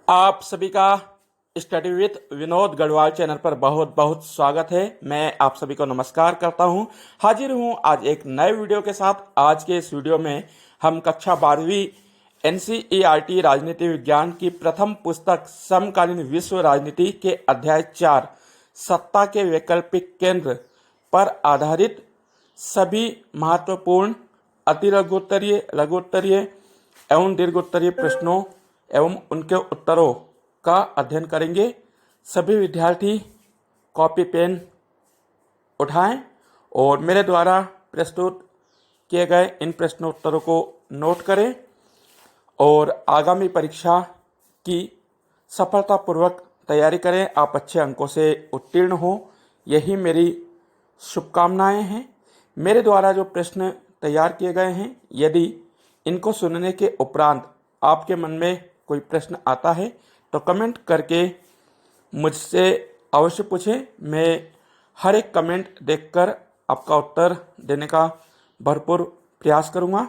आप सभी का study with Vinod Garhwal channel पर बहुत बहुत स्वागत है। मैं आप सभी को नमस्कार करता हूं। हाजिर हूं आज एक नए वीडियो के साथ। आज के इस वीडियो में हम कक्षा 12वीं एनसीईआरटी राजनीति विज्ञान की प्रथम पुस्तक समकालीन विश्व राजनीति के अध्याय 4 सत्ता के वैकल्पिक केंद्र पर आधारित सभी महत्वपूर्ण अति लघुत्तरीय, लघुत्तरीय एवं दीर्घोत्तरीय प्रश्नों एवं उनके उत्तरों का अध्ययन करेंगे। सभी विद्यार्थी कॉपी पेन उठाएं और मेरे द्वारा प्रस्तुत किए गए इन प्रश्नोत्तरों को नोट करें और आगामी परीक्षा की सफलतापूर्वक तैयारी करें। आप अच्छे अंकों से उत्तीर्ण हो, यही मेरी शुभकामनाएं हैं। मेरे द्वारा जो प्रश्न तैयार किए गए हैं, यदि इनको सुनने के उपरांत आपके मन में कोई प्रश्न आता है तो कमेंट करके मुझसे अवश्य पूछें। मैं हर एक कमेंट देखकर आपका उत्तर देने का भरपूर प्रयास करूंगा।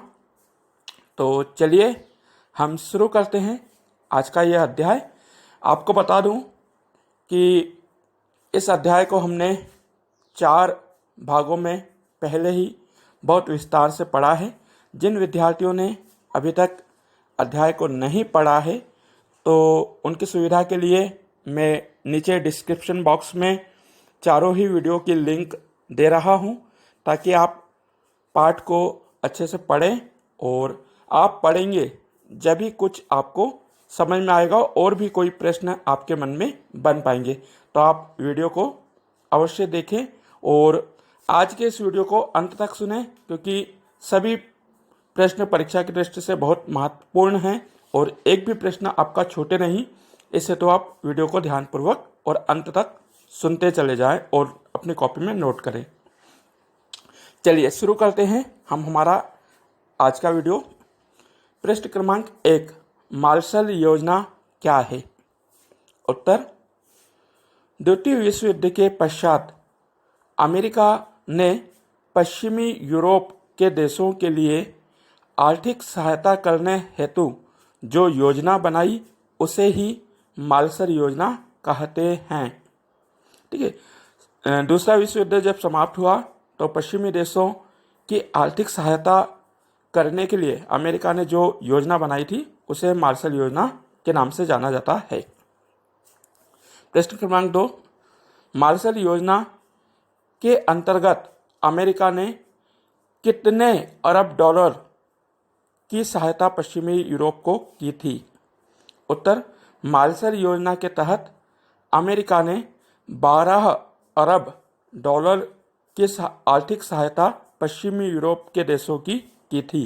तो चलिए हम शुरू करते हैं आज का यह अध्याय। आपको बता दूं कि इस अध्याय को हमने 4 भागों में पहले ही बहुत विस्तार से पढ़ा है। जिन विद्यार्थियों ने अभी तक अध्याय को नहीं पढ़ा है तो उनकी सुविधा के लिए मैं नीचे डिस्क्रिप्शन बॉक्स में चारों ही वीडियो की लिंक दे रहा हूं, ताकि आप पाठ को अच्छे से पढ़ें। और आप पढ़ेंगे जब भी कुछ आपको समझ में आएगा और भी कोई प्रश्न आपके मन में बन पाएंगे। तो आप वीडियो को अवश्य देखें और आज के इस वीडियो को अंत तक सुनें, क्योंकि सभी प्रश्न परीक्षा की दृष्टि से बहुत महत्वपूर्ण हैं और एक भी प्रश्न आपका छूटे नहीं। इससे तो आप वीडियो को ध्यानपूर्वक और अंत तक सुनते चले जाएं और अपनी कॉपी में नोट करें। चलिए शुरू करते हैं हम हमारा आज का वीडियो। प्रश्न क्रमांक 1, मार्शल योजना क्या है? उत्तर, द्वितीय विश्व युद्ध के पश्चात अमेरिका ने पश्चिमी यूरोप के देशों के लिए आर्थिक सहायता करने हेतु जो योजना बनाई उसे ही मार्शल योजना कहते हैं। ठीक है। दूसरा विश्व युद्ध जब समाप्त हुआ तो पश्चिमी देशों की आर्थिक सहायता करने के लिए अमेरिका ने जो योजना बनाई थी उसे मार्शल योजना के नाम से जाना जाता है। प्रश्न क्रमांक 2, मार्शल योजना के अंतर्गत अमेरिका ने कितने अरब डॉलर की सहायता पश्चिमी यूरोप को की थी? उत्तर, मार्शल योजना के तहत अमेरिका ने 12 अरब डॉलर की आर्थिक सहायता पश्चिमी यूरोप के देशों की थी।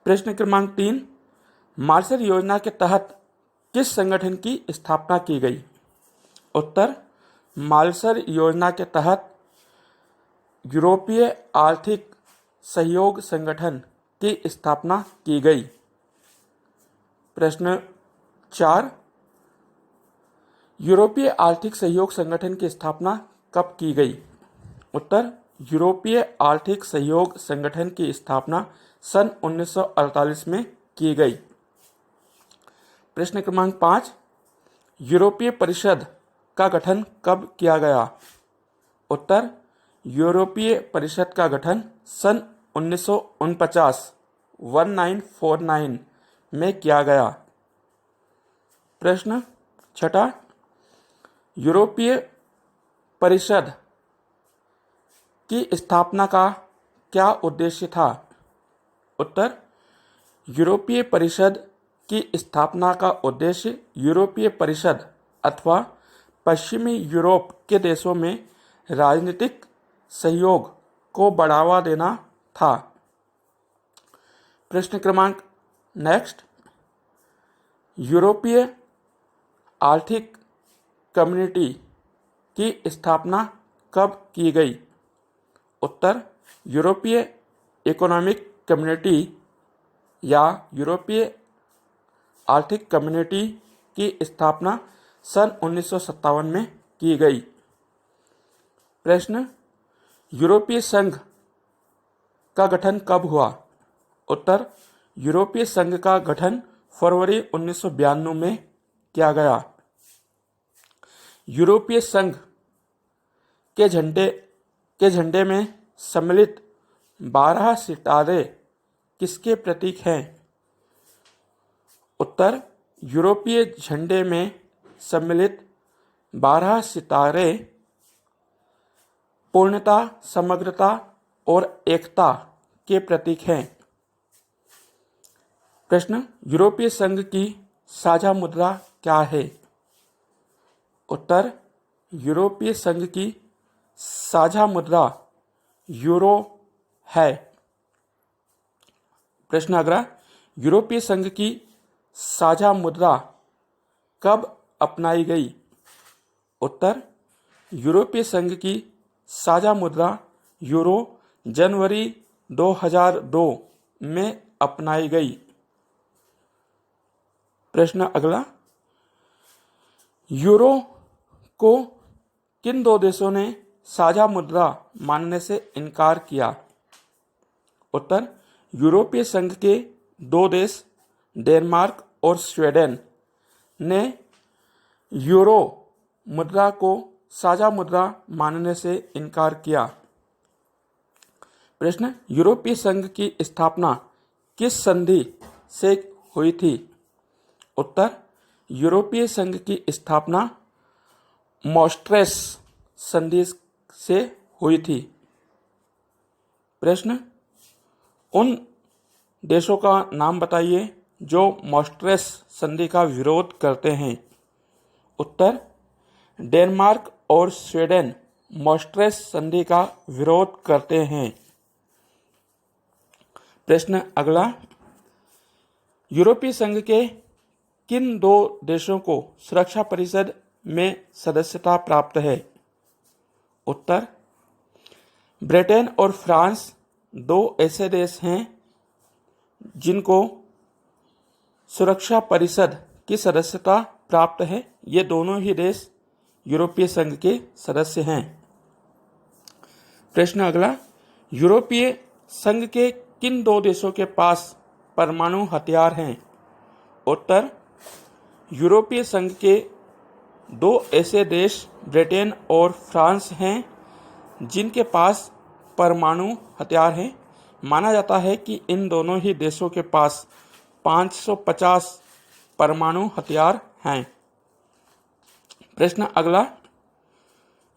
प्रश्न क्रमांक 3, मार्शल योजना के तहत किस संगठन की स्थापना की गई? उत्तर, मार्शल योजना के तहत यूरोपीय आर्थिक सहयोग संगठन की स्थापना की गई। प्रश्न 4, यूरोपीय आर्थिक सहयोग संगठन की स्थापना कब की गई? उत्तर, यूरोपीय आर्थिक सहयोग संगठन की स्थापना सन 1948 में की गई। प्रश्न क्रमांक 5, यूरोपीय परिषद का गठन कब किया गया? उत्तर, यूरोपीय परिषद का गठन सन 1949 में किया गया। प्रश्न 6, यूरोपीय परिषद की स्थापना का क्या उद्देश्य था? उत्तर, यूरोपीय परिषद की स्थापना का उद्देश्य यूरोपीय परिषद अथवा पश्चिमी यूरोप के देशों में राजनीतिक सहयोग को बढ़ावा देना था। प्रश्न क्रमांक नेक्स्ट, यूरोपीय आर्थिक कम्युनिटी की स्थापना कब की गई? उत्तर, यूरोपीय इकोनॉमिक कम्युनिटी या यूरोपीय आर्थिक कम्युनिटी की स्थापना सन 1957 में की गई। प्रश्न, यूरोपीय संघ का गठन कब हुआ? उत्तर, यूरोपीय संघ का गठन फरवरी 1992 में किया गया। यूरोपीय संघ के झंडे में सम्मिलित 12 सितारे किसके प्रतीक हैं? उत्तर, यूरोपीय झंडे में सम्मिलित 12 सितारे पूर्णता, समग्रता और एकता के प्रतीक हैं। प्रश्न, यूरोपीय संघ की साझा मुद्रा क्या है? उत्तर, यूरोपीय संघ की साझा मुद्रा यूरो है। प्रश्न अगला, यूरोपीय संघ की साझा मुद्रा कब अपनाई गई? उत्तर, यूरोपीय संघ की साझा मुद्रा यूरो जनवरी 2002 में अपनाई गई। प्रश्न अगला, यूरो को किन दो देशों ने साझा मुद्रा मानने से इनकार किया? उत्तर, यूरोपीय संघ के 2 देश डेनमार्क और स्वीडन ने यूरो मुद्रा को साझा मुद्रा मानने से इनकार किया। प्रश्न, यूरोपीय संघ की स्थापना किस संधि से हुई थी? उत्तर, यूरोपीय संघ की स्थापना मॉस्ट्रेस संधि से हुई थी। प्रश्न, उन देशों का नाम बताइए जो मॉस्ट्रेस संधि का विरोध करते हैं। उत्तर, डेनमार्क और स्वीडन मॉस्ट्रेस संधि का विरोध करते हैं। प्रश्न अगला, यूरोपीय संघ के किन 2 देशों को सुरक्षा परिषद में सदस्यता प्राप्त है? उत्तर, ब्रिटेन और फ्रांस 2 ऐसे देश हैं जिनको सुरक्षा परिषद की सदस्यता प्राप्त है। ये दोनों ही देश यूरोपीय संघ के सदस्य हैं। प्रश्न अगला, यूरोपीय संघ के किन 2 देशों के पास परमाणु हथियार हैं? उत्तर, यूरोपीय संघ के 2 ऐसे देश ब्रिटेन और फ्रांस हैं जिनके पास परमाणु हथियार हैं। माना जाता है कि इन दोनों ही देशों के पास 550 परमाणु हथियार हैं। प्रश्न अगला,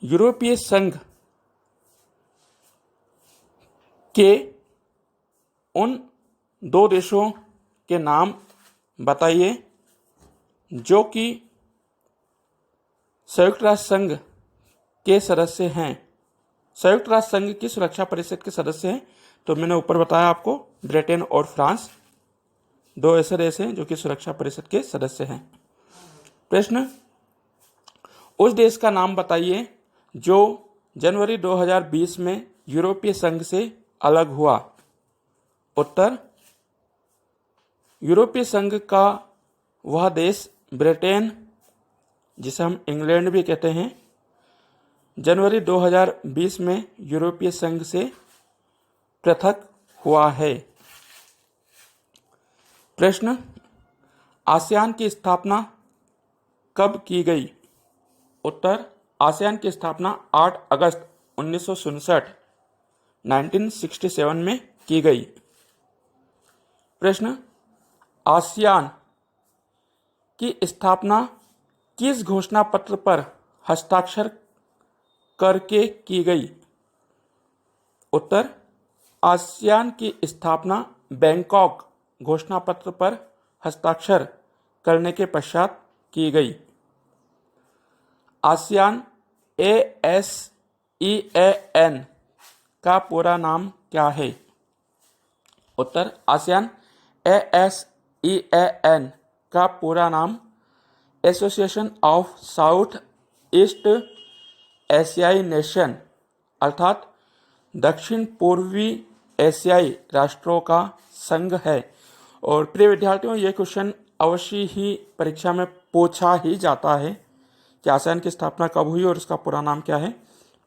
यूरोपीय संघ के उन 2 देशों के नाम बताइए जो कि संयुक्त राष्ट्र संघ के सदस्य हैं, संयुक्त राष्ट्र संघ की सुरक्षा परिषद के सदस्य हैं। तो मैंने ऊपर बताया आपको, ब्रिटेन और फ्रांस 2 ऐसे देश हैं जो कि सुरक्षा परिषद के सदस्य हैं। प्रश्न, उस देश का नाम बताइए जो जनवरी 2020 में यूरोपीय संघ से अलग हुआ। उत्तर, यूरोपीय संघ का वह देश ब्रिटेन, जिसे हम इंग्लैंड भी कहते हैं, जनवरी 2020 में यूरोपीय संघ से पृथक हुआ है। प्रश्न, आसियान की स्थापना कब की गई? उत्तर, आसियान की स्थापना 8 अगस्त 1967 में की गई। प्रश्न, आसियान की स्थापना किस घोषणा पत्र पर हस्ताक्षर करके की गई? उत्तर, आसियान की स्थापना बैंकॉक घोषणा पत्र पर हस्ताक्षर करने के पश्चात की गई। आसियान ASEAN का पूरा नाम क्या है? उत्तर, आसियान ASEAN का पूरा नाम एसोसिएशन ऑफ साउथ ईस्ट एशियाई नेशन अर्थात दक्षिण पूर्वी एशियाई राष्ट्रों का संघ है। और प्रिय विद्यार्थियों, ये क्वेश्चन अवश्य ही परीक्षा में पूछा ही जाता है कि आसियान की स्थापना कब हुई और इसका पूरा नाम क्या है।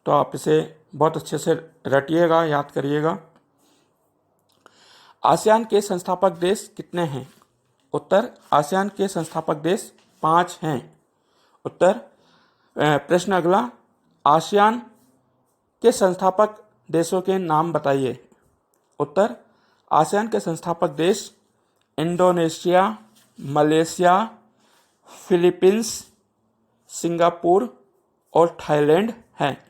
तो आप इसे बहुत अच्छे से रटिएगा, याद करिएगा। आसियान के संस्थापक देश कितने हैं? उत्तर, आसियान के संस्थापक देश 5 हैं। उत्तर, प्रश्न अगला, आसियान के संस्थापक देशों के नाम बताइए। उत्तर, आसियान के संस्थापक देश इंडोनेशिया, मलेशिया, फिलीपींस, सिंगापुर और थाईलैंड हैं।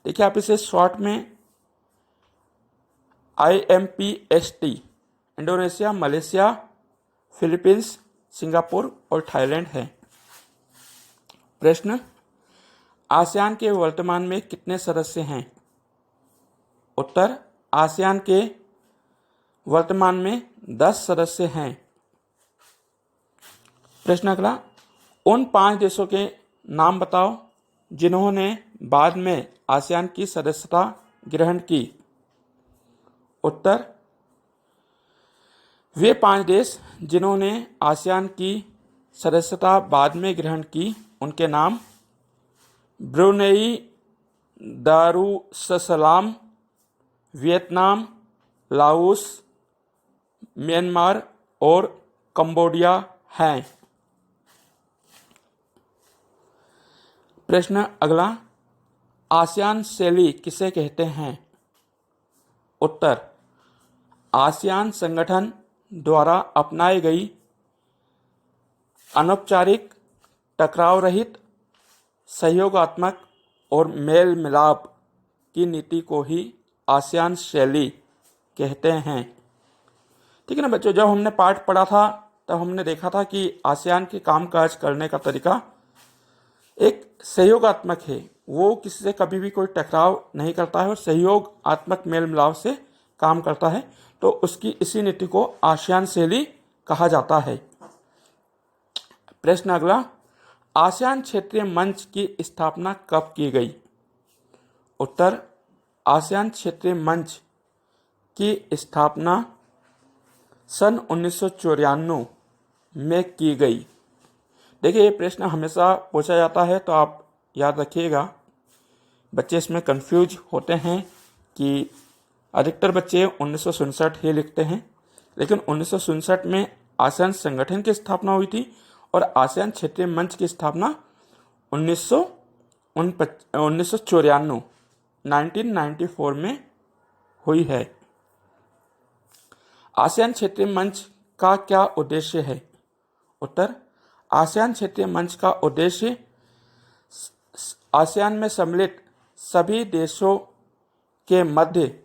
देखिए, आप इसे शॉर्ट में IMPST, Indonesia, Malaysia, Philippines, Singapore और थाईलैंड है। प्रश्न, आसियान के वर्तमान में कितने सदस्य हैं? उत्तर, आसियान के वर्तमान में 10 सदस्य हैं। प्रश्न अगला, उन 5 देशों के नाम बताओ जिन्होंने बाद में आसियान की सदस्यता ग्रहण की। उत्तर, वे 5 देश जिन्होंने आसियान की सदस्यता बाद में ग्रहण की, उनके नाम Brunei Darussalam, Vietnam, Laos, Myanmar और कंबोडिया हैं। प्रश्न अगला, आसियान शैली किसे कहते हैं? उत्तर, आसियान संगठन द्वारा अपनाई गई अनौपचारिक, टकराव रहित, सहयोगात्मक और मेल मिलाप की नीति को ही आसियान शैली कहते हैं। ठीक है ना बच्चों, जब हमने पाठ पढ़ा था तब हमने देखा था कि आसियान के कामकाज करने का तरीका एक सहयोगात्मक है। वो किसी से कभी भी कोई टकराव नहीं करता है और सहयोगात्मक मेल मिलाप से काम करता है, तो उसकी इसी नीति को आसियान शैली कहा जाता है। प्रश्न अगला, आसियान क्षेत्रीय मंच की स्थापना कब की गई? उत्तर, आसियान क्षेत्रीय मंच की स्थापना सन 1994 में की गई। देखिए, ये प्रश्न हमेशा पूछा जाता है, तो आप याद रखिएगा। बच्चे इसमें कंफ्यूज होते हैं कि अधिकतर बच्चे 1967 ही लिखते हैं, लेकिन 1967 में आसियान संगठन की स्थापना हुई थी और आसियान क्षेत्रीय मंच की स्थापना 1994 में हुई है। आसियान क्षेत्रीय मंच का क्या उद्देश्य है? उत्तर, आसियान क्षेत्रीय मंच का उद्देश्य आसियान में सम्मिलित सभी देशों के मध्य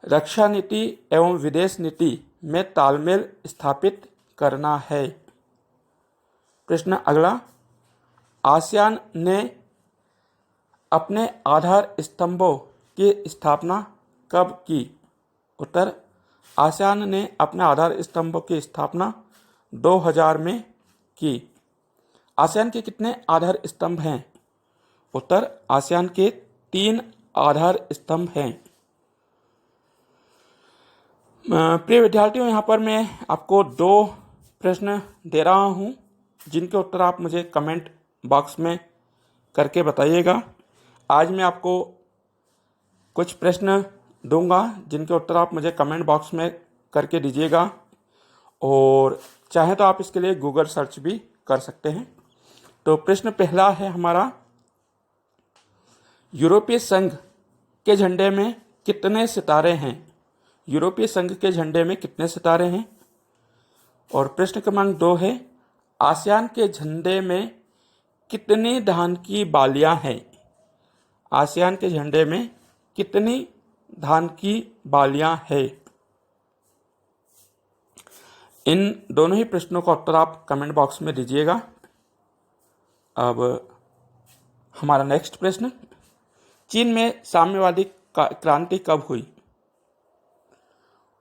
रक्षा नीति एवं विदेश नीति में तालमेल स्थापित करना है। प्रश्न अगला, आसियान ने अपने आधार स्तंभों की स्थापना कब की? उत्तर, आसियान ने अपने आधार स्तंभों की स्थापना 2000 में की। आसियान के कितने आधार स्तंभ हैं? उत्तर, आसियान के 3 आधार स्तंभ हैं। प्रिय विद्यार्थियों, यहाँ पर मैं आपको 2 प्रश्न दे रहा हूँ, जिनके उत्तर आप मुझे कमेंट बॉक्स में करके बताइएगा। आज मैं आपको कुछ प्रश्न दूंगा जिनके उत्तर आप मुझे कमेंट बॉक्स में करके दीजिएगा, और चाहे तो आप इसके लिए गूगल सर्च भी कर सकते हैं। तो प्रश्न पहला है हमारा, यूरोपीय संघ के झंडे में कितने सितारे हैं? यूरोपीय संघ के झंडे में कितने सितारे हैं? और प्रश्न क्रमांक 2 है, आसियान के झंडे में कितनी धान की बालियां हैं? आसियान के झंडे में कितनी धान की बालियां हैं? इन दोनों ही प्रश्नों का उत्तर आप कमेंट बॉक्स में दीजिएगा। अब हमारा नेक्स्ट प्रश्न, चीन में साम्यवादी क्रांति कब हुई?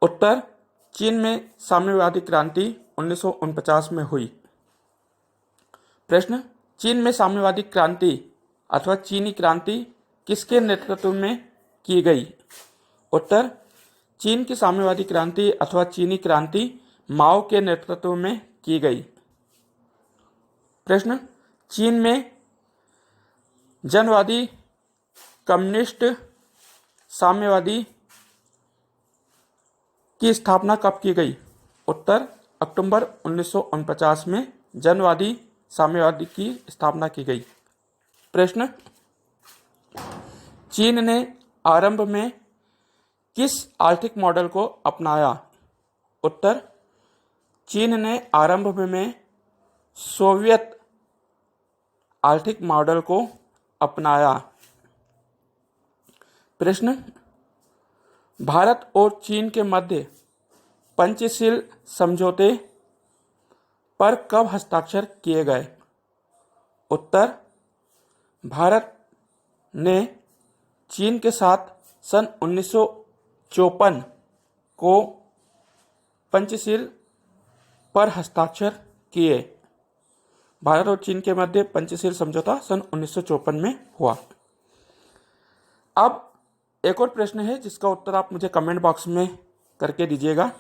उत्तर, चीन में साम्यवादी क्रांति 1949 में हुई। प्रश्न, चीन में साम्यवादी क्रांति अथवा चीनी क्रांति किसके नेतृत्व में की गई? उत्तर, चीन की साम्यवादी क्रांति अथवा चीनी क्रांति माओ के नेतृत्व में की गई। प्रश्न, चीन में जनवादी, कम्युनिस्ट, साम्यवादी की स्थापना कब की गई? उत्तर, अक्टूबर 1949 में जनवादी साम्यवादी की स्थापना की गई। प्रश्न, चीन ने आरंभ में किस आर्थिक मॉडल को अपनाया? उत्तर, चीन ने आरंभ में सोवियत आर्थिक मॉडल को अपनाया। प्रश्न, भारत और चीन के मध्य पंचशील समझौते पर कब हस्ताक्षर किए गए? उत्तर, भारत ने चीन के साथ सन 1954 को पंचशील पर हस्ताक्षर किए। भारत और चीन के मध्य पंचशील समझौता सन 1954 में हुआ। अब एक और प्रश्न है जिसका उत्तर आप मुझे कमेंट बॉक्स में करके दीजिएगा।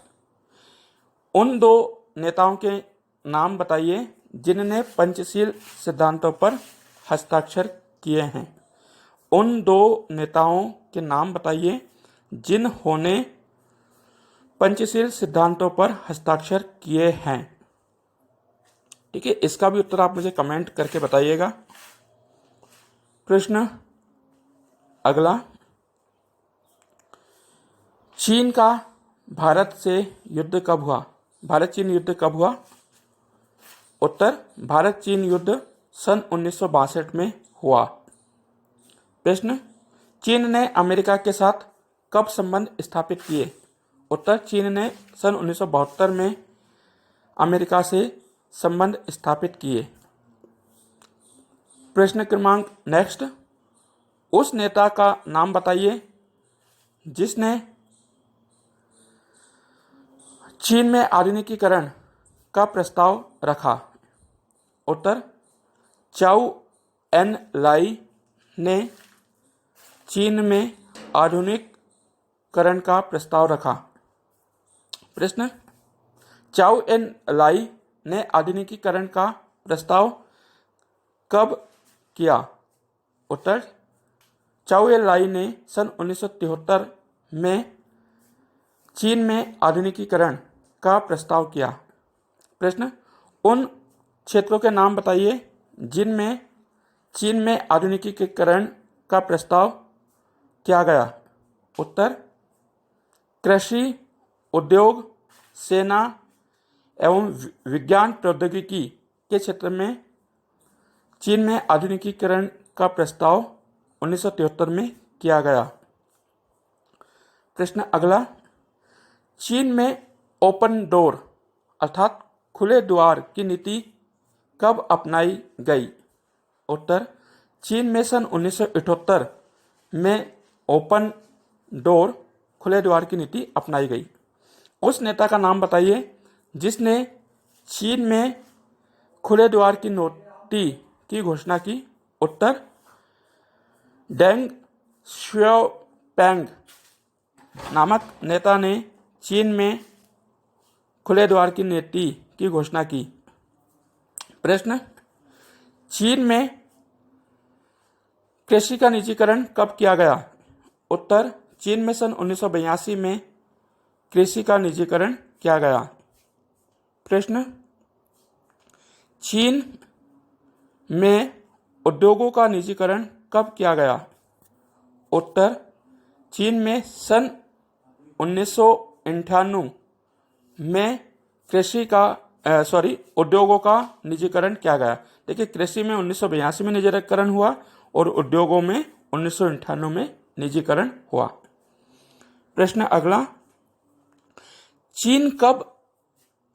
उन दो नेताओं के नाम बताइए जिन्होंने पंचशील सिद्धांतों पर हस्ताक्षर किए हैं। उन दो नेताओं के नाम बताइए जिन्होंने पंचशील सिद्धांतों पर हस्ताक्षर किए हैं। ठीक है, इसका भी उत्तर आप मुझे कमेंट करके बताइएगा। प्रश्न अगला, चीन का भारत से युद्ध कब हुआ? भारत चीन युद्ध कब हुआ? उत्तर, भारत चीन युद्ध सन 1962 में हुआ। प्रश्न, चीन ने अमेरिका के साथ कब संबंध स्थापित किए? उत्तर, चीन ने सन 1972 में अमेरिका से संबंध स्थापित किए। प्रश्न क्रमांक नेक्स्ट, उस नेता का नाम बताइए जिसने चीन में आधुनिकीकरण का प्रस्ताव रखा। उत्तर, चाउ एन लाई ने चीन में आधुनिकीकरण का प्रस्ताव रखा। प्रश्न, चाउ एन लाई ने आधुनिकीकरण का प्रस्ताव कब किया? उत्तर, चाउ एन लाई ने सन 1973 में चीन में आधुनिकीकरण का प्रस्ताव किया। प्रश्न, उन क्षेत्रों के नाम बताइए जिनमें चीन में आधुनिकीकरण का प्रस्ताव किया गया। उत्तर, कृषि, उद्योग, सेना एवं विज्ञान प्रौद्योगिकी के क्षेत्र में चीन में आधुनिकीकरण का प्रस्ताव 1973 में किया गया। प्रश्न अगला, चीन में ओपन डोर अर्थात खुले द्वार की नीति कब अपनाई गई? उत्तर, चीन में सन 1978 में ओपन डोर खुले द्वार की नीति अपनाई गई। उस नेता का नाम बताइए जिसने चीन में खुले द्वार की नीति की घोषणा की। उत्तर, डेंग श्योपेंग नामक नेता ने चीन में खुले द्वार की नीति की घोषणा की। प्रश्न, चीन में कृषि का निजीकरण कब किया गया? उत्तर, चीन में सन 1982 में कृषि का निजीकरण किया गया। प्रश्न, चीन में उद्योगों का निजीकरण कब किया गया? उत्तर, चीन में सन 1998 में उद्योगों का निजीकरण किया गया। देखिए, कृषि में 1982 में निजीकरण हुआ और उद्योगों में 1998 में निजीकरण हुआ। प्रश्न अगला, चीन कब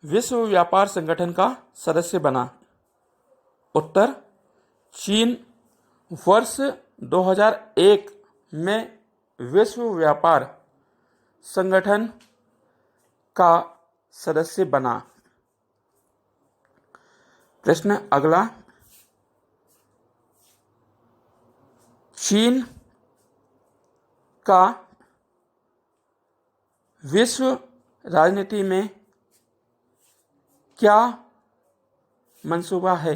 विश्व व्यापार संगठन का सदस्य बना? उत्तर, चीन वर्ष 2001 में विश्व व्यापार संगठन का सदस्य बना। प्रश्न अगला, चीन का विश्व राजनीति में क्या मंसूबा है?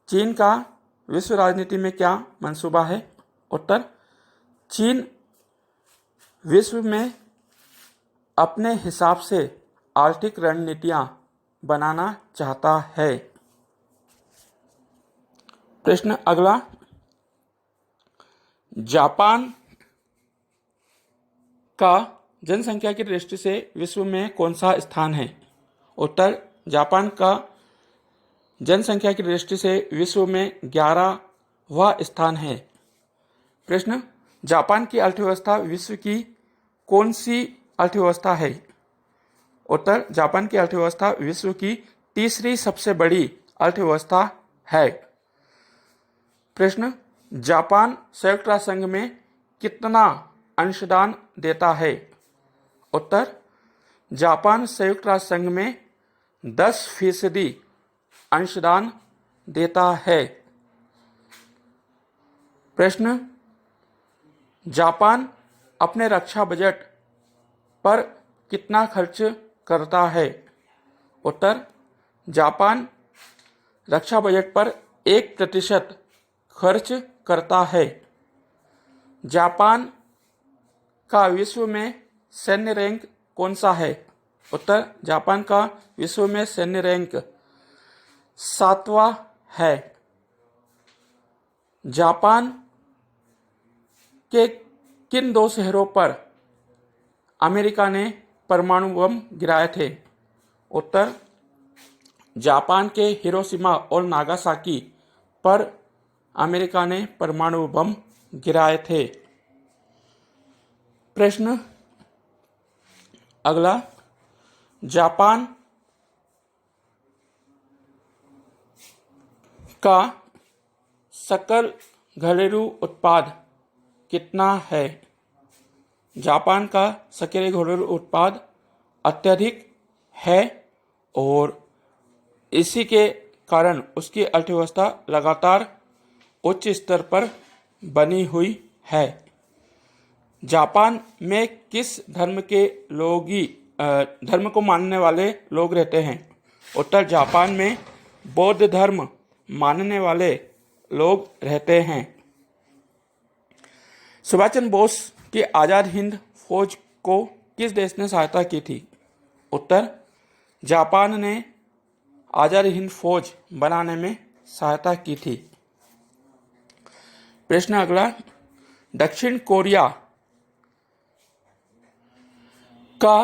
चीन का विश्व राजनीति में क्या मंसूबा है? उत्तर, चीन विश्व में अपने हिसाब से आर्थिक रणनीतियां बनाना चाहता है। प्रश्न अगला, जापान का जनसंख्या की दृष्टि से विश्व में कौन सा स्थान है? उत्तर, जापान का जनसंख्या की दृष्टि से विश्व में 11वां स्थान है। प्रश्न, जापान की अर्थव्यवस्था विश्व की कौन सी अर्थव्यवस्था है? उत्तर, जापान की अर्थव्यवस्था विश्व की तीसरी सबसे बड़ी अर्थव्यवस्था है। प्रश्न, जापान संयुक्त राष्ट्र संघ में कितना अंशदान देता है? उत्तर, जापान संयुक्त राष्ट्र संघ में 10% अंशदान देता है। प्रश्न, जापान अपने रक्षा बजट पर कितना खर्च करता है? उत्तर, जापान रक्षा बजट पर 1% खर्च करता है। जापान का विश्व में सैन्य रैंक कौन सा है? उत्तर, जापान का विश्व में सैन्य रैंक 7वां है। जापान के किन 2 शहरों पर अमेरिका ने परमाणु बम गिराए थे? उत्तर, जापान के हिरोशिमा और नागासाकी पर अमेरिका ने परमाणु बम गिराए थे। प्रश्न अगला, जापान का सकल घरेलू उत्पाद कितना है? जापान का सकल घरेलू उत्पाद अत्यधिक है और इसी के कारण उसकी अर्थव्यवस्था लगातार उच्च स्तर पर बनी हुई है। जापान में किस धर्म के धर्म को मानने वाले लोग रहते हैं? उत्तर, जापान में बौद्ध धर्म मानने वाले लोग रहते हैं। सुभाष चंद्र बोस की आज़ाद हिंद फौज को किस देश ने सहायता की थी? उत्तर, जापान ने आज़ाद हिंद फौज बनाने में सहायता की थी। प्रश्न अगला, दक्षिण कोरिया का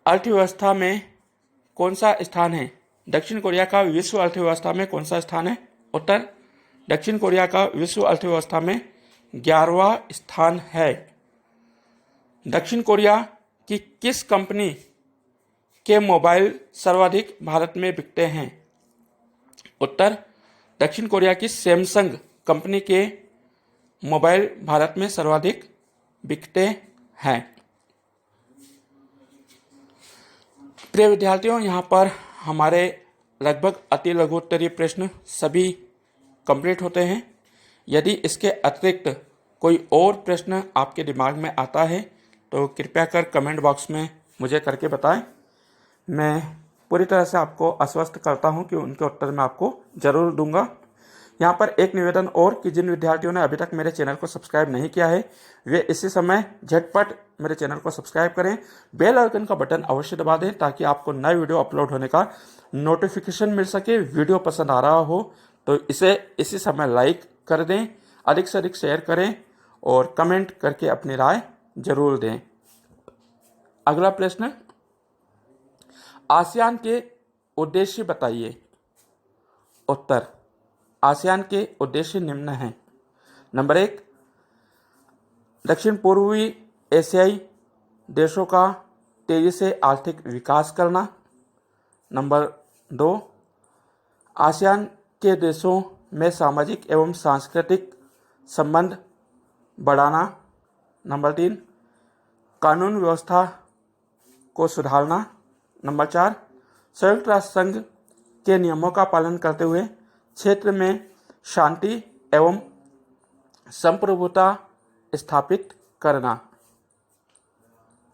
अर्थव्यवस्था में कौन सा स्थान है? दक्षिण कोरिया का विश्व अर्थव्यवस्था में कौन सा स्थान है? उत्तर, दक्षिण कोरिया का विश्व अर्थव्यवस्था में 11वां स्थान है। दक्षिण कोरिया की किस कंपनी के मोबाइल सर्वाधिक भारत में बिकते हैं? उत्तर, दक्षिण कोरिया की सैमसंग कंपनी के मोबाइल भारत में सर्वाधिक बिकते हैं। प्रिय विद्यार्थियों, यहाँ पर हमारे लगभग अति लघु उत्तरीय प्रश्न सभी कंप्लीट होते हैं। यदि इसके अतिरिक्त कोई और प्रश्न आपके दिमाग में आता है तो कृपया कर कमेंट बॉक्स में मुझे करके बताएं। मैं पूरी तरह से आपको आश्वस्त करता हूं कि उनके उत्तर मैं आपको ज़रूर दूंगा। यहाँ पर एक निवेदन और कि जिन विद्यार्थियों ने अभी तक मेरे चैनल को सब्सक्राइब नहीं किया है वे इसी समय झटपट मेरे चैनल को सब्सक्राइब करें, बेल आइकन का बटन अवश्य दबा दें ताकि आपको नए वीडियो अपलोड होने का नोटिफिकेशन मिल सके। वीडियो पसंद आ रहा हो तो इसे इसी समय लाइक कर दें, अधिक से अधिक शेयर करें और कमेंट करके अपनी राय जरूर दें। अगला प्रश्न, आसियान के उद्देश्य बताइए। उत्तर, आसियान के उद्देश्य निम्न हैं। नंबर 1, दक्षिण पूर्वी एशियाई देशों का तेजी से आर्थिक विकास करना। नंबर 2, आसियान के देशों में सामाजिक एवं सांस्कृतिक संबंध बढ़ाना। नंबर 3, कानून व्यवस्था को सुधारना। नंबर 4, संयुक्त राष्ट्र संघ के नियमों का पालन करते हुए क्षेत्र में शांति एवं संप्रभुता स्थापित करना।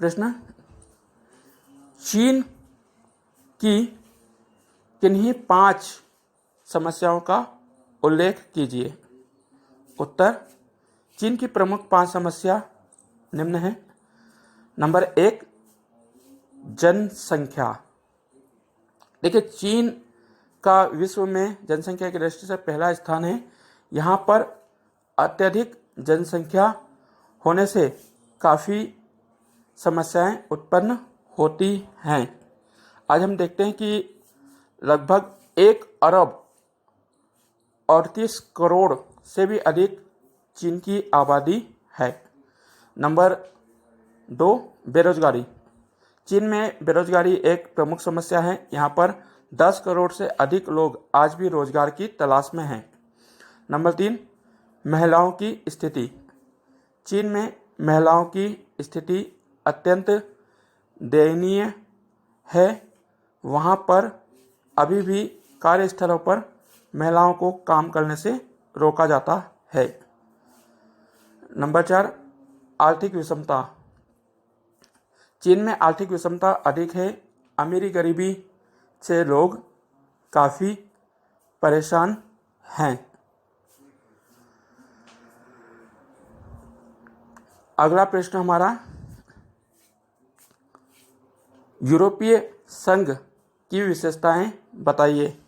प्रश्न, चीन की किन्हीं 5 समस्याओं का उल्लेख कीजिए। उत्तर, चीन की प्रमुख 5 समस्या निम्न है। नंबर 1, जनसंख्या। देखिए, चीन का विश्व में जनसंख्या की दृष्टि से पहला स्थान है। यहाँ पर अत्यधिक जनसंख्या होने से काफ़ी समस्याएं उत्पन्न होती हैं। आज हम देखते हैं कि लगभग 1 अरब 38 करोड़ से भी अधिक चीन की आबादी है। नंबर 2, बेरोजगारी। चीन में बेरोजगारी एक प्रमुख समस्या है। यहाँ पर 10 करोड़ से अधिक लोग आज भी रोजगार की तलाश में हैं। नंबर 3, महिलाओं की स्थिति। चीन में महिलाओं की स्थिति अत्यंत दयनीय है। वहाँ पर अभी भी कार्यस्थलों पर महिलाओं को काम करने से रोका जाता है। नंबर 4, आर्थिक विषमता। चीन में आर्थिक विषमता अधिक है। अमीरी गरीबी से लोग काफ़ी परेशान हैं। अगला प्रश्न हमारा, यूरोपीय संघ की विशेषताएं बताइए।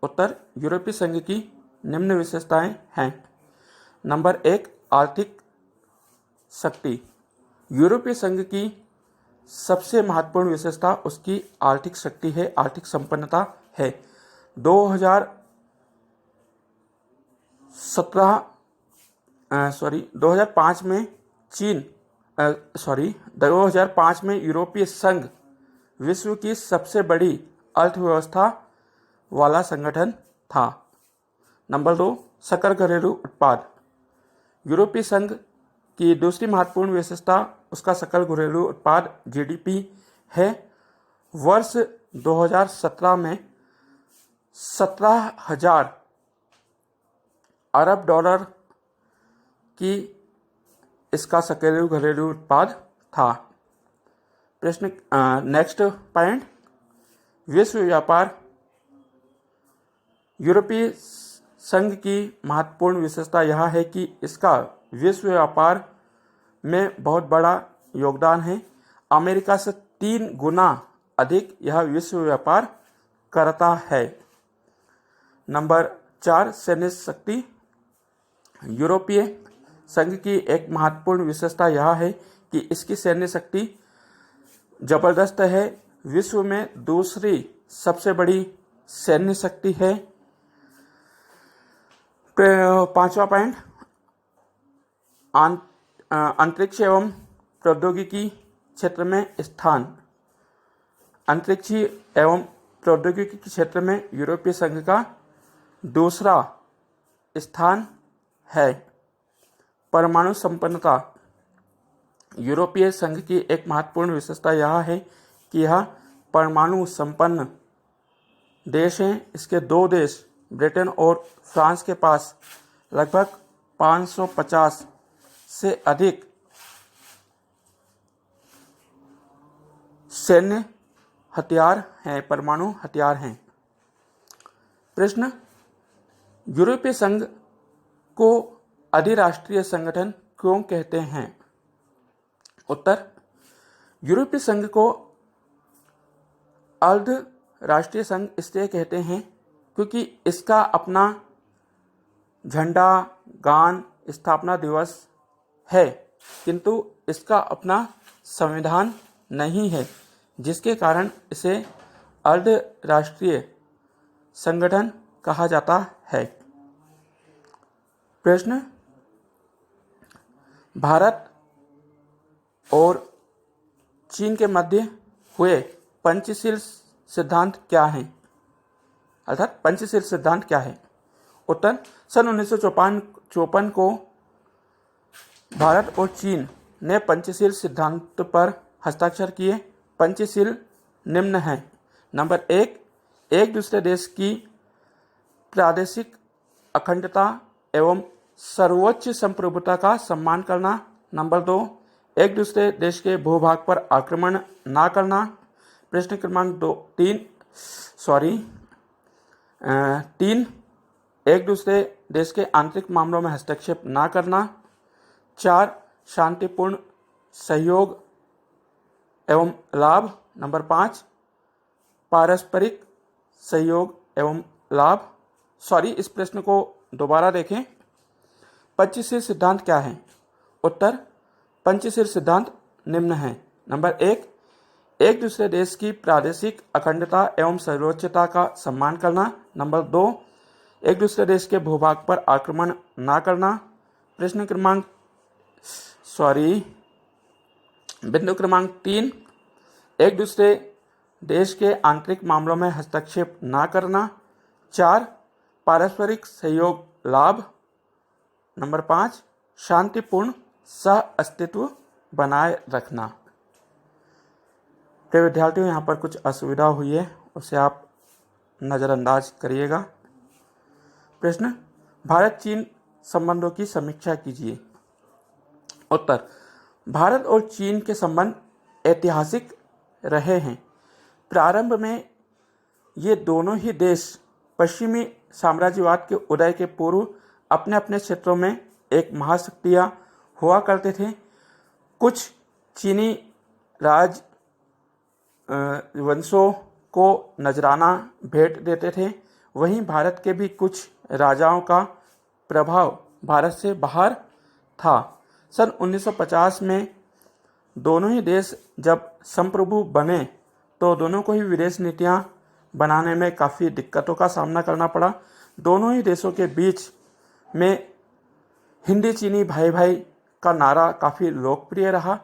उत्तर, यूरोपीय संघ की निम्न विशेषताएं हैं। नंबर 1, आर्थिक शक्ति। यूरोपीय संघ की सबसे महत्वपूर्ण विशेषता उसकी आर्थिक शक्ति है, आर्थिक संपन्नता है। 2005 में 2005 में यूरोपीय संघ विश्व की सबसे बड़ी अर्थव्यवस्था वाला संगठन था। नंबर 2, सकल घरेलू उत्पाद। यूरोपीय संघ की दूसरी महत्वपूर्ण विशेषता उसका सकल घरेलू उत्पाद जीडीपी है। वर्ष 2017 में 17,000 अरब डॉलर की इसका सकल घरेलू उत्पाद था। प्रश्न नेक्स्ट पॉइंट, विश्व व्यापार। यूरोपीय संघ की महत्वपूर्ण विशेषता यह है कि इसका विश्व व्यापार में बहुत बड़ा योगदान है। अमेरिका से 3 गुना अधिक यह विश्व व्यापार करता है। नंबर 4, सैन्य शक्ति। यूरोपीय संघ की एक महत्वपूर्ण विशेषता यह है कि इसकी सैन्य शक्ति जबरदस्त है। विश्व में दूसरी सबसे बड़ी सैन्य शक्ति है। 5वां पॉइंट, अंतरिक्ष एवं प्रौद्योगिकी क्षेत्र में स्थान। अंतरिक्ष एवं प्रौद्योगिकी के क्षेत्र में यूरोपीय संघ का दूसरा स्थान है। परमाणु संपन्नता। यूरोपीय संघ की एक महत्वपूर्ण विशेषता यह है कि यह परमाणु संपन्न देश हैं। इसके 2 देश ब्रिटेन और फ्रांस के पास लगभग 550 से अधिक सैन्य हथियार हैं, परमाणु हथियार हैं। प्रश्न, यूरोपीय संघ को अधिराष्ट्रीय संगठन क्यों कहते हैं? उत्तर, यूरोपीय संघ को अर्ध राष्ट्रीय संघ इसलिए कहते हैं क्योंकि इसका अपना झंडा, गान, स्थापना दिवस है, किंतु इसका अपना संविधान नहीं है, जिसके कारण इसे अर्ध राष्ट्रीय संगठन कहा जाता है। प्रश्न, भारत और चीन के मध्य हुए पंचशील सिद्धांत क्या है? अर्थात पंचशील सिद्धांत क्या है? उत्तर, सन 1954 को भारत और चीन ने पंचशील सिद्धांत पर हस्ताक्षर किए। पंचशील निम्न हैं। नंबर 1, एक दूसरे देश की प्रादेशिक अखंडता एवं सर्वोच्च संप्रभुता का सम्मान करना। नंबर 2, एक दूसरे देश के भूभाग पर आक्रमण ना करना। प्रश्न क्रमांक 3, एक दूसरे देश के आंतरिक मामलों में हस्तक्षेप ना करना। 4, शांतिपूर्ण सहयोग एवं लाभ। नंबर 5 पारस्परिक सहयोग एवं लाभ। इस प्रश्न को दोबारा देखें। पंचशील सिद्धांत क्या है? उत्तर पंचशील सिद्धांत निम्न है। नंबर 1 एक दूसरे देश की प्रादेशिक अखंडता एवं सर्वोच्चता का सम्मान करना। नंबर 2 एक दूसरे देश के भूभाग पर आक्रमण न करना। बिंदु क्रमांक 3 एक दूसरे देश के आंतरिक मामलों में हस्तक्षेप न करना। 4 पारस्परिक सहयोग लाभ। नंबर 5 शांतिपूर्ण सह अस्तित्व बनाए रखना। तो विद्यार्थियों, यहाँ पर कुछ असुविधा हुई है, उसे आप नज़रअंदाज करिएगा। प्रश्न भारत चीन संबंधों की समीक्षा कीजिए। उत्तर भारत और चीन के संबंध ऐतिहासिक रहे हैं। प्रारंभ में ये दोनों ही देश पश्चिमी साम्राज्यवाद के उदय के पूर्व अपने अपने क्षेत्रों में एक महाशक्तियाँ हुआ करते थे। कुछ चीनी राज वंशों को नजराना भेंट देते थे। वहीं भारत के भी कुछ राजाओं का प्रभाव भारत से बाहर था। सन 1950 में दोनों ही देश जब संप्रभु बने तो दोनों को ही विदेश नीतियां बनाने में काफ़ी दिक्कतों का सामना करना पड़ा। दोनों ही देशों के बीच में हिंदी चीनी भाई भाई का नारा काफ़ी लोकप्रिय रहा,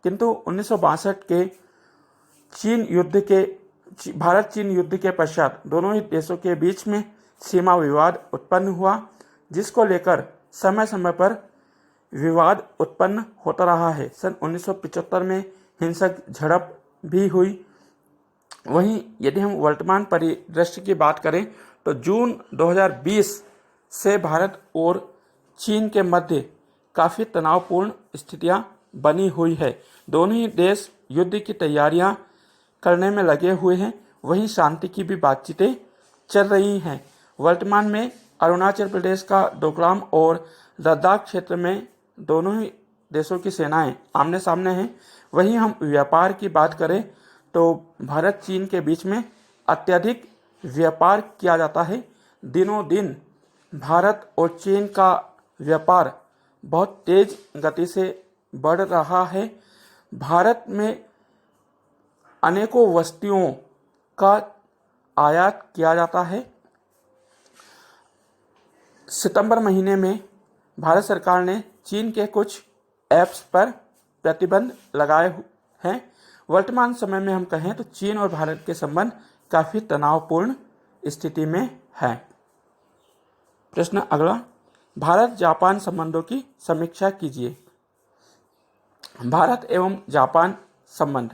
किंतु 1962 के भारत चीन युद्ध के पश्चात दोनों ही देशों के बीच में सीमा विवाद उत्पन्न हुआ, जिसको लेकर समय समय पर विवाद उत्पन्न होता रहा है। सन 1975 में हिंसक झड़प भी हुई। वहीं यदि हम वर्तमान परिदृश्य की बात करें तो जून 2020 से भारत और चीन के मध्य काफ़ी तनावपूर्ण स्थितियां बनी हुई है। दोनों ही देश युद्ध की तैयारियां करने में लगे हुए हैं। वहीं शांति की भी बातचीतें चल रही हैं। वर्तमान में अरुणाचल प्रदेश का डोकलाम और लद्दाख क्षेत्र में दोनों ही देशों की सेनाएं आमने सामने हैं। वहीं हम व्यापार की बात करें तो भारत चीन के बीच में अत्यधिक व्यापार किया जाता है। दिनों दिन भारत और चीन का व्यापार बहुत तेज गति से बढ़ रहा है। भारत में अनेकों वस्तुओं का आयात किया जाता है। सितंबर महीने में भारत सरकार ने चीन के कुछ ऐप्स पर प्रतिबंध लगाए हैं। वर्तमान समय में हम कहें तो चीन और भारत के संबंध काफ़ी तनावपूर्ण स्थिति में है। प्रश्न अगला, भारत जापान संबंधों की समीक्षा कीजिए। भारत एवं जापान संबंध।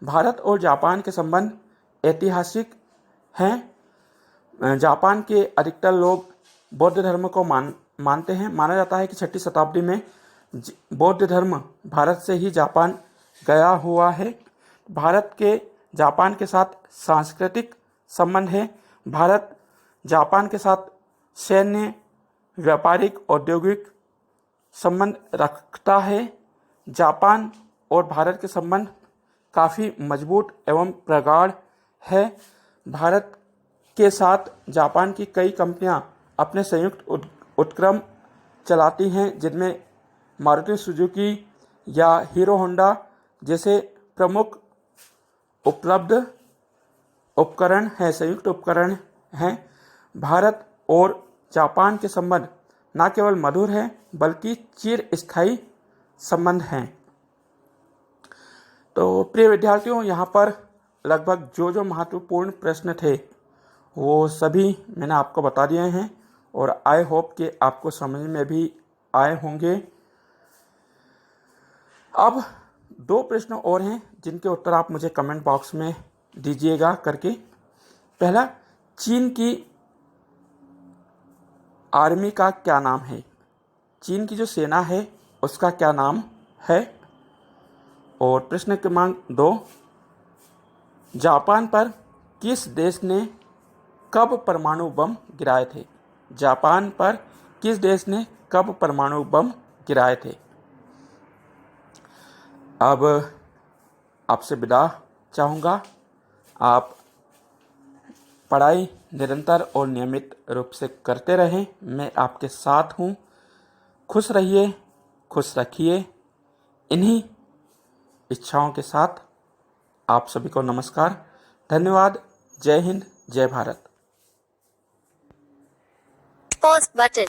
भारत और जापान के संबंध ऐतिहासिक हैं। जापान के अधिकतर लोग बौद्ध धर्म को मानते हैं। माना जाता है कि 6वीं शताब्दी में बौद्ध धर्म भारत से ही जापान गया हुआ है। भारत के जापान के साथ सांस्कृतिक संबंध है। भारत जापान के साथ सैन्य, व्यापारिक, औद्योगिक संबंध रखता है। जापान और भारत के संबंध काफ़ी मजबूत एवं प्रगाढ़ है। भारत के साथ जापान की कई कंपनियां अपने संयुक्त उपक्रम चलाती हैं, जिनमें मारुति सुजुकी या हीरो होंडा जैसे प्रमुख संयुक्त उपकरण हैं। भारत और जापान के संबंध न केवल मधुर हैं बल्कि चिरस्थायी संबंध हैं। तो प्रिय विद्यार्थियों, यहाँ पर लगभग जो महत्वपूर्ण प्रश्न थे वो सभी मैंने आपको बता दिए हैं और आई होप कि आपको समझ में भी आए होंगे। अब 2 प्रश्न और हैं जिनके उत्तर आप मुझे कमेंट बॉक्स में दीजिएगा करके। पहला, चीन की आर्मी का क्या नाम है? चीन की जो सेना है उसका क्या नाम है? और प्रश्न क्रमांक 2, जापान पर किस देश ने कब परमाणु बम गिराए थे? जापान पर किस देश ने कब परमाणु बम गिराए थे? अब आपसे विदा चाहूँगा। आप पढ़ाई निरंतर और नियमित रूप से करते रहें। मैं आपके साथ हूँ। खुश रहिए, खुश रखिए। इन्हीं इच्छाओं के साथ आप सभी को नमस्कार, धन्यवाद। जय हिंद, जय भारत। Pause button.